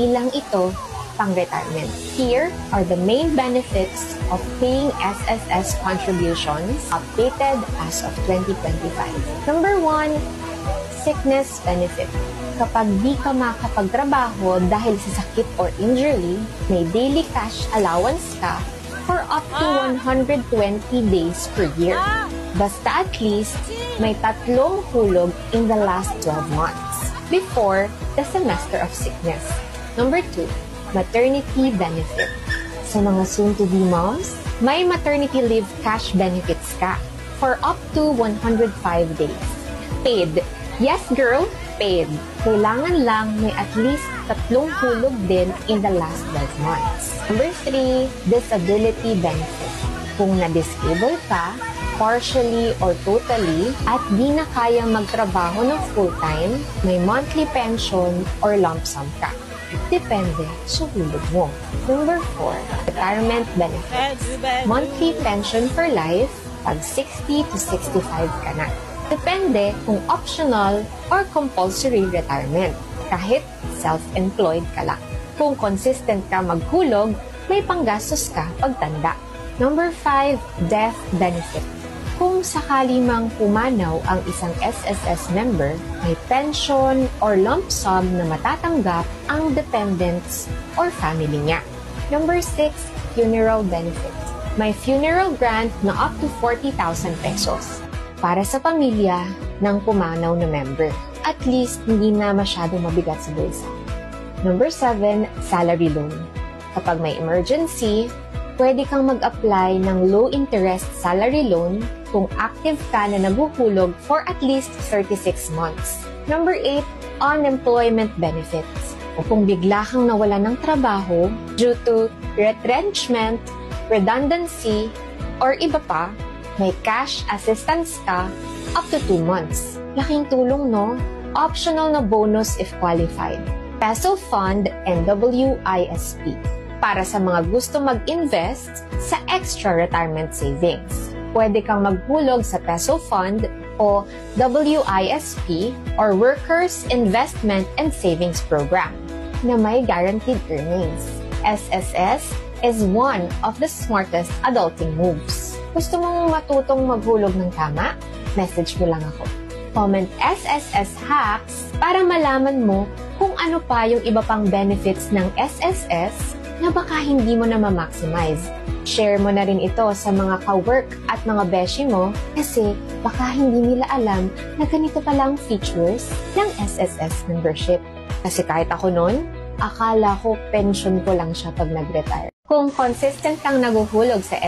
hindi lang ito pang-retirement. Here are the main benefits of paying SSS contributions updated as of 2025. Number 1, sickness benefit. Kapag di ka makapagtrabaho dahil sa sakit or injury, may daily cash allowance ka for up to 120 days per year. Basta at least may 3 hulog in the last 12 months before the semester of sickness. Number 2, maternity benefit. Sa mga soon-to-be moms, may maternity leave cash benefits ka for up to 105 days. Paid. Yes, girl, paid. Kailangan lang may at least 3 hulog din in the last 12 months. Number 3, disability benefit. Kung na-disable ka, partially or totally, at di na kayang magtrabaho ng full-time, may monthly pension or lump sum ka. Depende sa hulog mo. Number 4, retirement benefits. Monthly pension for life pag 60 to 65 ka na. Depende kung optional or compulsory retirement, kahit self-employed ka lang. Kung consistent ka maghulog, may panggastos ka pagtanda. Number 5, death benefit. Kung sakali mang pumanaw ang isang SSS member, may pension or lump sum na matatanggap ang dependents or family niya. Number 6, funeral benefit. May funeral grant na up to 40,000 pesos para sa pamilya ng pumanaw na member. At least, hindi na masyado mabigat sa bulsa. Number 7, salary loan. Kapag may emergency, pwede kang mag-apply ng low-interest salary loan kung active ka na naguhulog for at least 36 months. Number 8, unemployment benefits. O kung bigla kang nawala ng trabaho due to retrenchment, redundancy, or iba pa, may cash assistance ka up to 2 months. Laking tulong, no? Optional na bonus if qualified. Peso Fund and WISP. Para sa mga gusto mag-invest sa extra retirement savings. Pwede kang maghulog sa Peso Fund o WISP or Workers Investment and Savings Program na may guaranteed earnings. SSS is one of the smartest adulting moves. Gusto mong matutong maghulog ng tama? Message mo lang ako. Comment SSS hacks para malaman mo kung ano pa yung iba pang benefits ng SSS na baka hindi mo na ma-maximize. Share mo na rin ito sa mga ka-work at mga beshi mo kasi baka hindi nila alam na ganito pala ang features ng SSS membership. Kasi kahit ako noon, akala ko pension ko lang siya pag nag-retire. Kung consistent kang naguhulog sa